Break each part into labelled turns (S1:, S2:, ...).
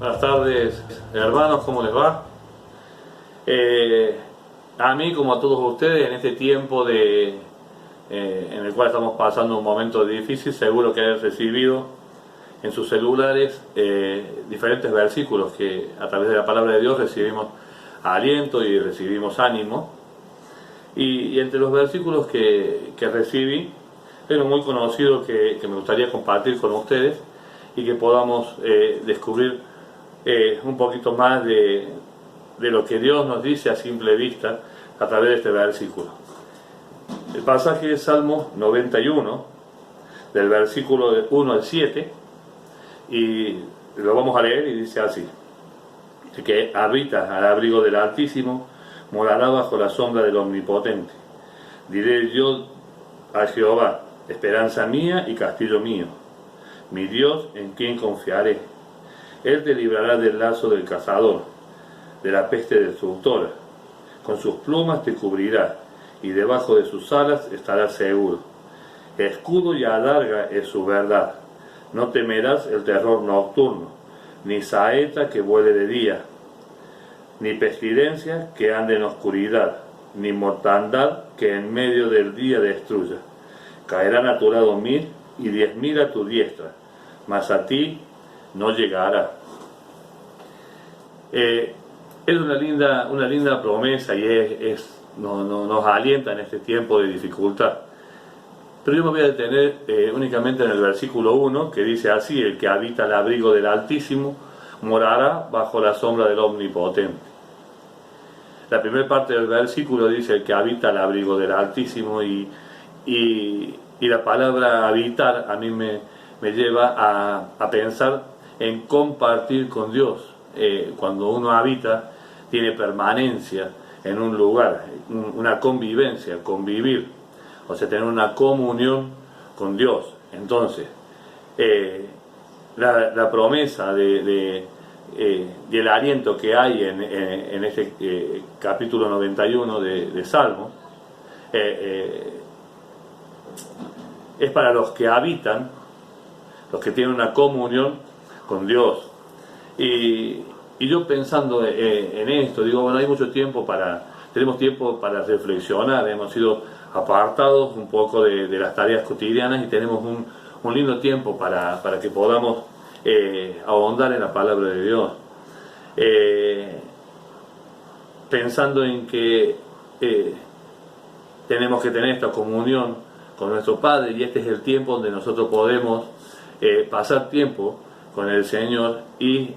S1: Buenas tardes, hermanos, ¿cómo les va? A mí, como a todos ustedes, en este tiempo en el cual estamos pasando un momento difícil, seguro que han recibido en sus celulares diferentes versículos que a través de la palabra de Dios recibimos aliento y recibimos ánimo. Y entre los versículos que recibí, hay uno muy conocido que me gustaría compartir con ustedes y que podamos descubrir un poquito más de lo que Dios nos dice a simple vista a través de este versículo. El pasaje es Salmo 91, del versículo 1 al 7, y lo vamos a leer y dice así: que habita al abrigo del Altísimo, morará bajo la sombra del Omnipotente. Diré yo a Jehová, esperanza mía y castillo mío, mi Dios en quien confiaré. Él te librará del lazo del cazador, de la peste destructora. Con sus plumas te cubrirá, y debajo de sus alas estarás seguro. Escudo y adarga es su verdad. No temerás el terror nocturno, ni saeta que vuele de día, ni pestilencia que ande en oscuridad, ni mortandad que en medio del día destruya. Caerán a tu lado 1000 y 10.000 a tu diestra, mas a ti no llegará. Es una linda promesa y nos alienta en este tiempo de dificultad. Pero yo me voy a detener únicamente en el versículo 1, que dice así: el que habita al abrigo del Altísimo morará bajo la sombra del Omnipotente. La primera parte del versículo dice el que habita al abrigo del Altísimo, y la palabra habitar a mí me lleva a pensar en compartir con Dios. Cuando uno habita, tiene permanencia en un lugar, una convivencia, convivir, o sea, tener una comunión con Dios. Entonces, la promesa del aliento que hay en este capítulo 91 de Salmo es para los que habitan, los que tienen una comunión con Dios. Y yo pensando en esto, digo, bueno, hay mucho tiempo tenemos tiempo para reflexionar, hemos sido apartados un poco de las tareas cotidianas y tenemos un lindo tiempo para que podamos ahondar en la palabra de Dios. Pensando en que tenemos que tener esta comunión con nuestro Padre, y este es el tiempo donde nosotros podemos pasar tiempo con el Señor y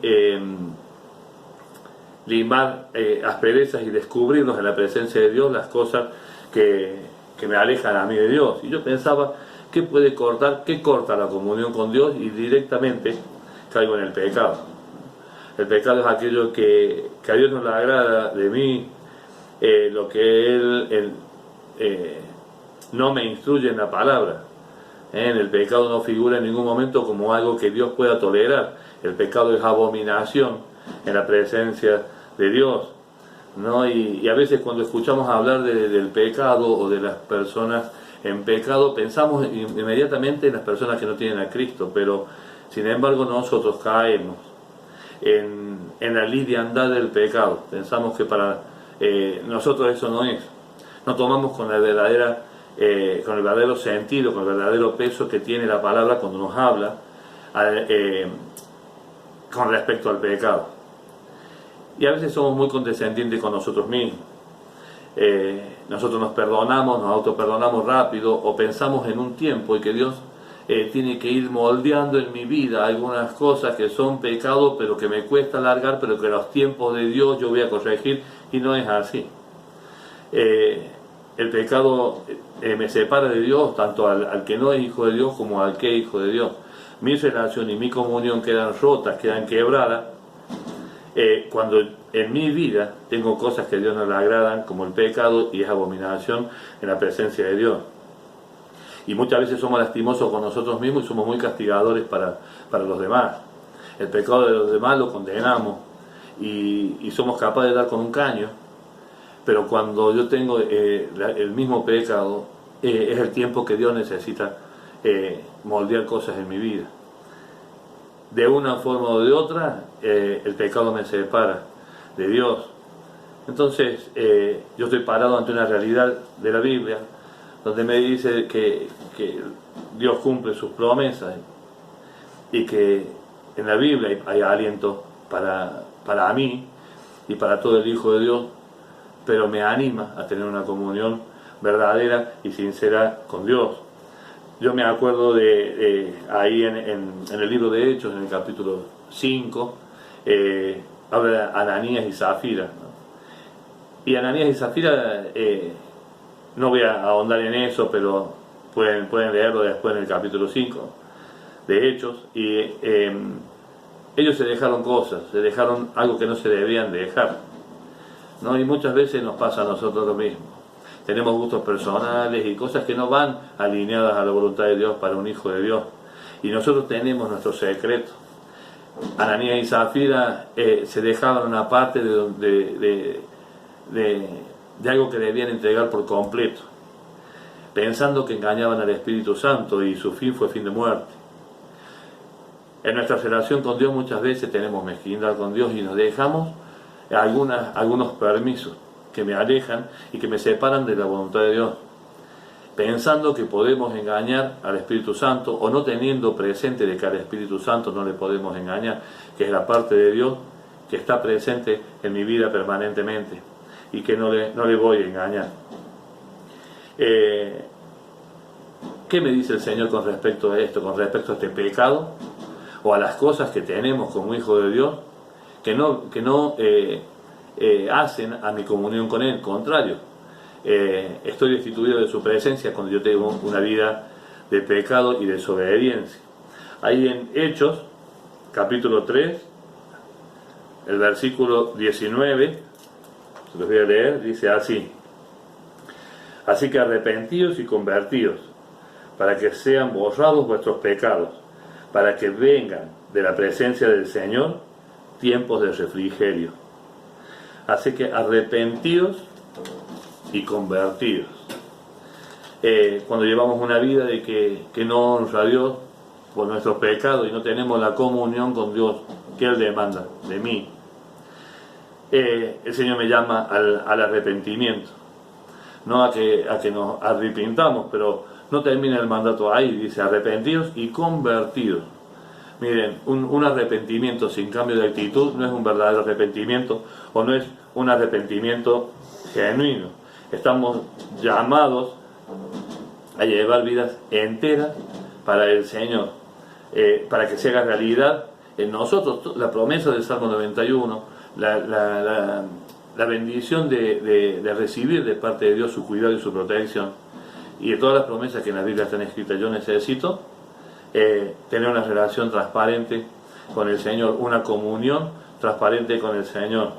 S1: limar asperezas y descubrirnos en la presencia de Dios las cosas que me alejan a mí de Dios. Y yo pensaba, ¿qué corta la comunión con Dios? Y directamente caigo en el pecado. El pecado es aquello que a Dios no le agrada de mí, lo que Él no me instruye en la palabra. En el pecado no figura en ningún momento como algo que Dios pueda tolerar. El pecado es abominación en la presencia de Dios, ¿no? Y a veces cuando escuchamos hablar del pecado o de las personas en pecado, pensamos inmediatamente en las personas que no tienen a Cristo, pero sin embargo nosotros caemos en la liviandad del pecado. Pensamos que para nosotros eso no es. No tomamos con el verdadero sentido, con el verdadero peso que tiene la palabra cuando nos habla con respecto al pecado. Y a veces somos muy condescendientes con nosotros mismos. Nosotros nos perdonamos, nos autoperdonamos rápido, o pensamos en un tiempo y que Dios tiene que ir moldeando en mi vida algunas cosas que son pecados, pero que me cuesta largar, pero que en los tiempos de Dios yo voy a corregir, y no es así. El pecado me separa de Dios, tanto al que no es hijo de Dios como al que es hijo de Dios. Mi relación y mi comunión quedan rotas, quedan quebradas, cuando en mi vida tengo cosas que a Dios no le agradan, como el pecado, y es abominación en la presencia de Dios. Y muchas veces somos lastimosos con nosotros mismos y somos muy castigadores para los demás. El pecado de los demás lo condenamos y somos capaces de dar con un caño. Pero cuando yo tengo el mismo pecado, es el tiempo que Dios necesita moldear cosas en mi vida. de una forma o de otra, el pecado me separa de Dios. Entonces, yo estoy parado ante una realidad de la Biblia, donde me dice que Dios cumple sus promesas y que en la Biblia hay aliento para mí y para todo el Hijo de Dios, pero me anima a tener una comunión verdadera y sincera con Dios. Yo me acuerdo de ahí en el libro de Hechos, en el capítulo 5, habla de Ananías y Zafira, ¿no? Y Ananías y Zafira, no voy a ahondar en eso, pero pueden leerlo después en el capítulo 5 de Hechos, y ellos se dejaron cosas, se dejaron algo que no se debían dejar, ¿no? Y muchas veces nos pasa a nosotros lo mismo. Tenemos gustos personales y cosas que no van alineadas a la voluntad de Dios para un hijo de Dios. Y nosotros tenemos nuestros secretos. Ananías y Zafira se dejaban una parte de algo que debían entregar por completo, pensando que engañaban al Espíritu Santo, y su fin fue fin de muerte. En nuestra relación con Dios muchas veces tenemos mezquindad con Dios y nos dejamos algunos permisos que me alejan y que me separan de la voluntad de Dios, pensando que podemos engañar al Espíritu Santo, o no teniendo presente de que al Espíritu Santo no le podemos engañar, que es la parte de Dios que está presente en mi vida permanentemente y que no le voy a engañar. ¿Qué me dice el Señor con respecto a esto, con respecto a este pecado o a las cosas que tenemos como hijo de Dios que no hacen a mi comunión con Él? Contrario, estoy destituido de su presencia cuando yo tengo una vida de pecado y desobediencia. Ahí en Hechos, capítulo 3, el versículo 19, se los voy a leer, dice así: así que arrepentíos y convertíos, para que sean borrados vuestros pecados, para que vengan de la presencia del Señor tiempos de refrigerio. Así que arrepentidos y convertidos. Cuando llevamos una vida de que no honra a Dios por nuestros pecados y no tenemos la comunión con Dios que Él demanda de mí, el Señor me llama al arrepentimiento, no a que nos arrepintamos, pero no termina el mandato ahí, dice arrepentidos y convertidos. Miren, un arrepentimiento sin cambio de actitud no es un verdadero arrepentimiento, o no es un arrepentimiento genuino. Estamos llamados a llevar vidas enteras para el Señor, para que se haga realidad en nosotros la promesa del Salmo 91, la bendición de recibir de parte de Dios su cuidado y su protección, y de todas las promesas que en la Biblia están escritas. Yo necesito tener una relación transparente con el Señor, una comunión transparente con el Señor.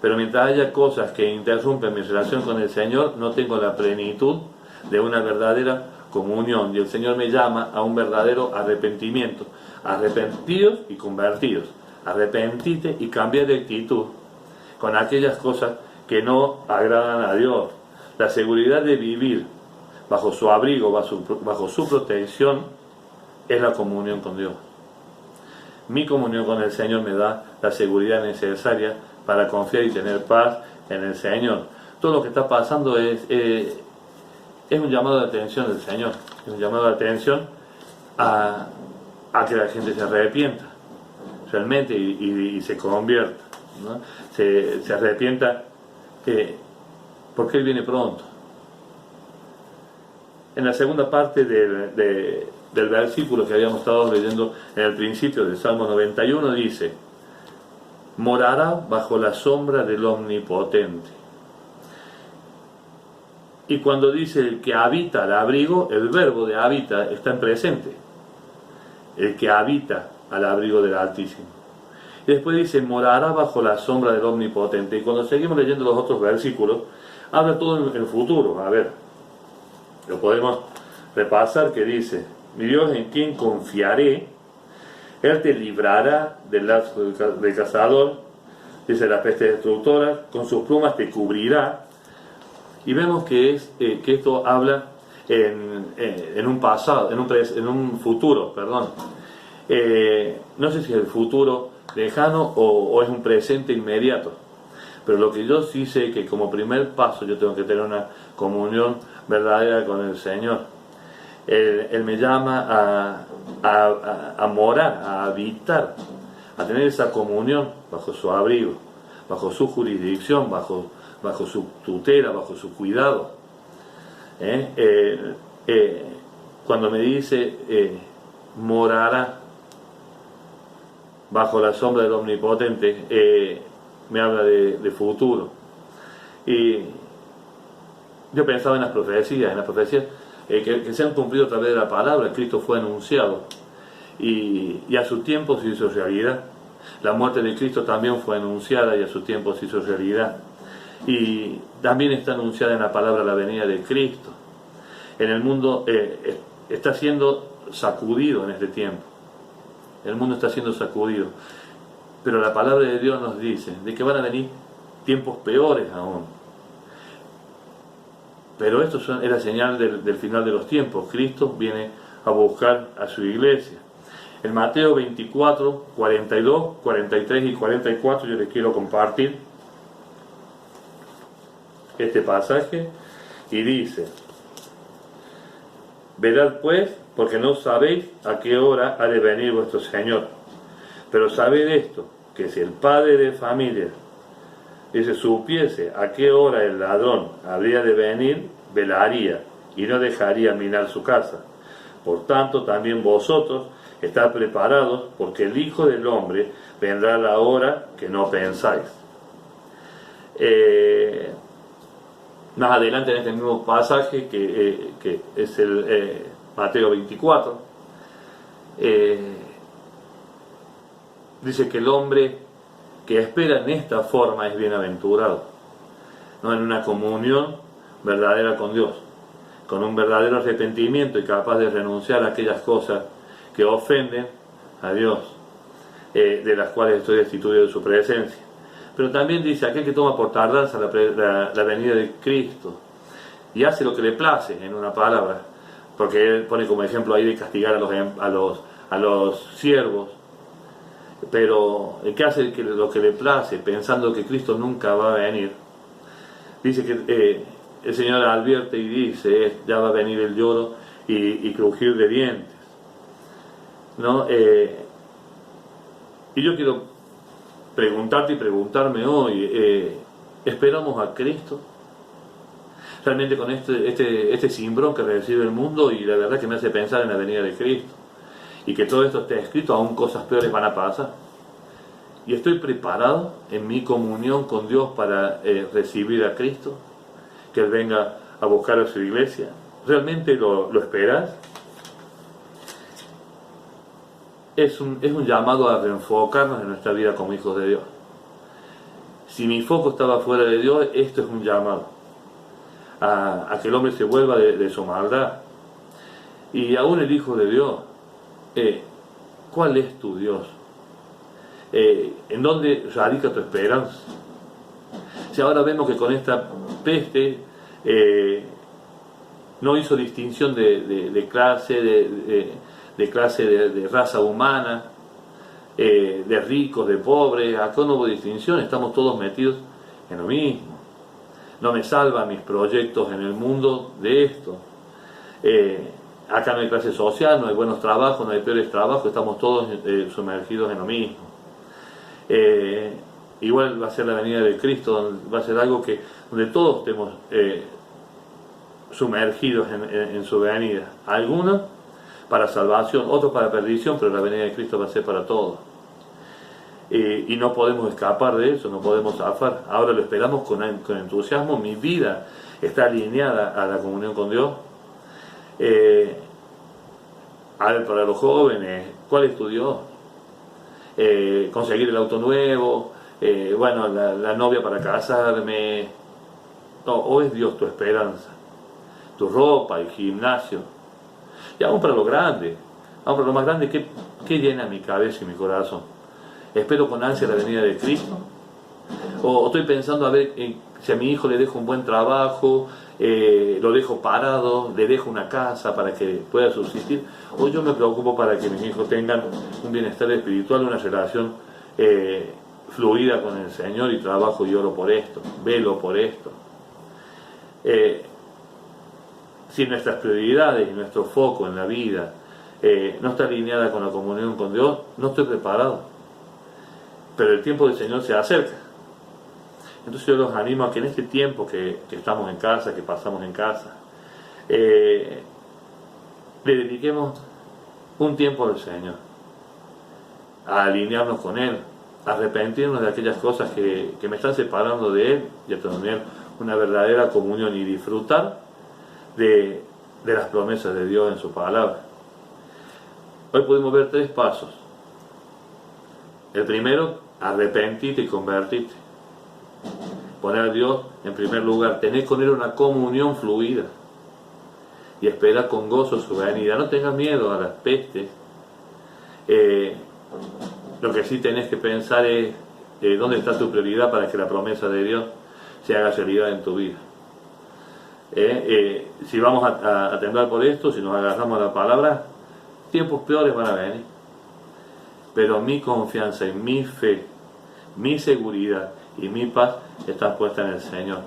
S1: Pero mientras haya cosas que interrumpen mi relación con el Señor, no tengo la plenitud de una verdadera comunión. Y el Señor me llama a un verdadero arrepentimiento. Arrepentidos y convertidos. Arrepentite y cambia de actitud con aquellas cosas que no agradan a Dios. La seguridad de vivir bajo su abrigo, bajo su protección, es la comunión con Dios. Mi comunión con el Señor me da la seguridad necesaria para confiar y tener paz en el Señor. Todo lo que está pasando es un llamado de atención del Señor, es un llamado de atención a que la gente se arrepienta realmente y se convierta, ¿no? Se arrepienta porque Él viene pronto. En la segunda parte del versículo que habíamos estado leyendo en el principio del Salmo 91 dice: morará bajo la sombra del Omnipotente. Y cuando dice el que habita al abrigo, el verbo de habita está en presente. El que habita al abrigo del Altísimo. Y después dice morará bajo la sombra del Omnipotente. Y cuando seguimos leyendo los otros versículos, habla todo en el futuro. A ver, lo podemos repasar, que dice: mi Dios en quien confiaré, Él te librará del lazo del cazador, dice la peste destructora, con sus plumas te cubrirá. Y vemos que esto habla en un pasado, en un futuro, perdón. No sé si es el futuro lejano o es un presente inmediato, pero lo que yo sí sé es que como primer paso yo tengo que tener una comunión verdadera con el Señor. Él me llama a morar, a habitar, a tener esa comunión bajo su abrigo, bajo su jurisdicción, bajo su tutela, bajo su cuidado. Cuando me dice morará bajo la sombra del Omnipotente, me habla de futuro. Y yo pensaba en las profecías que se han cumplido a través de la palabra. Cristo fue anunciado y a su tiempo se hizo realidad. La muerte de Cristo también fue anunciada y a su tiempo se hizo realidad. Y también está anunciada en la palabra la venida de Cristo. En el mundo está siendo sacudido en este tiempo. El mundo está siendo sacudido. Pero la palabra de Dios nos dice de que van a venir tiempos peores aún. Pero esto es la señal del final de los tiempos. Cristo viene a buscar a su iglesia. En Mateo 24, 42, 43 y 44 yo les quiero compartir este pasaje y dice: Velad pues, porque no sabéis a qué hora ha de venir vuestro Señor. Pero sabed esto, que si el padre de familia supiese a qué hora el ladrón habría de venir, velaría y no dejaría minar su casa. Por tanto, también vosotros estad preparados, porque el Hijo del Hombre vendrá a la hora que no pensáis. Más adelante en este mismo pasaje, que es el Mateo 24, dice que el hombre que espera en esta forma es bienaventurado, ¿no? En una comunión verdadera con Dios, con un verdadero arrepentimiento y capaz de renunciar a aquellas cosas que ofenden a Dios, de las cuales estoy destituido de su presencia. Pero también dice aquel que toma por tardanza la venida de Cristo y hace lo que le place, en una palabra, porque él pone como ejemplo ahí de castigar a los siervos, pero el que hace lo que le place pensando que Cristo nunca va a venir, dice que el Señor advierte y dice: ya va a venir el lloro y crujir de dientes, ¿no? Y yo quiero preguntarte y preguntarme hoy, ¿esperamos a Cristo? Realmente con este cimbrón que recibe el mundo, y la verdad que me hace pensar en la venida de Cristo y que todo esto esté escrito, aún cosas peores van a pasar. Y estoy preparado en mi comunión con Dios para recibir a Cristo, que Él venga a buscar a su iglesia. ¿Realmente lo esperas? Es un llamado a reenfocarnos en nuestra vida como hijos de Dios. Si mi foco estaba fuera de Dios, esto es un llamado a que el hombre se vuelva de su maldad. Y aún el Hijo de Dios, ¿cuál es tu Dios? ¿En dónde radica tu esperanza? Si ahora vemos que con esta peste no hizo distinción de clase, de raza humana, de ricos, de pobres. Acá no hubo distinción, estamos todos metidos en lo mismo. No me salvan mis proyectos en el mundo de esto. Acá no hay clase social, no hay buenos trabajos, no hay peores trabajos, estamos todos sumergidos en lo mismo. Igual va a ser la venida de Cristo, va a ser algo donde todos estemos sumergidos en su venida. Algunos para salvación, otros para perdición, pero la venida de Cristo va a ser para todos. Y no podemos escapar de eso, no podemos zafar. Ahora lo esperamos con entusiasmo. Mi vida está alineada a la comunión con Dios. A ver, para los jóvenes, ¿cuál es tu Dios? Conseguir el auto nuevo, la novia para casarme. No, o es Dios tu esperanza, tu ropa, el gimnasio. Y aún para lo grande, aún para lo más grande, ¿qué llena mi cabeza y mi corazón? Espero con ansia la venida de Cristo, O estoy pensando a ver si a mi hijo le dejo un buen trabajo, lo dejo parado, le dejo una casa para que pueda subsistir. O yo me preocupo para que mis hijos tengan un bienestar espiritual, una relación fluida con el Señor, y trabajo y oro por esto, velo por esto. Si nuestras prioridades y nuestro foco en la vida no está alineada con la comunión con Dios, no estoy preparado. Pero el tiempo del Señor se acerca. Entonces yo los animo a que en este tiempo que estamos en casa, que pasamos en casa, le dediquemos un tiempo al Señor, a alinearnos con Él, a arrepentirnos de aquellas cosas que me están separando de Él, y a tener una verdadera comunión y disfrutar de las promesas de Dios en su palabra. Hoy podemos ver 3 pasos. El primero, arrepentirte y convertirte. Poner a Dios en primer lugar, tener con Él una comunión fluida y esperar con gozo su venida. No tengas miedo a las pestes. Lo que sí tenés que pensar es dónde está tu prioridad para que la promesa de Dios se haga realidad en tu vida. Si vamos a temblar por esto, si nos agarramos a la palabra, tiempos peores van a venir. Pero mi confianza y mi fe, mi seguridad y mi paz están puestas en el Señor.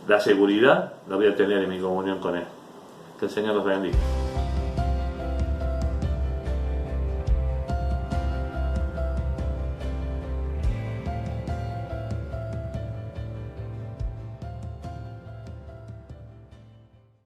S1: La seguridad la voy a tener en mi comunión con Él. Que el Señor los bendiga.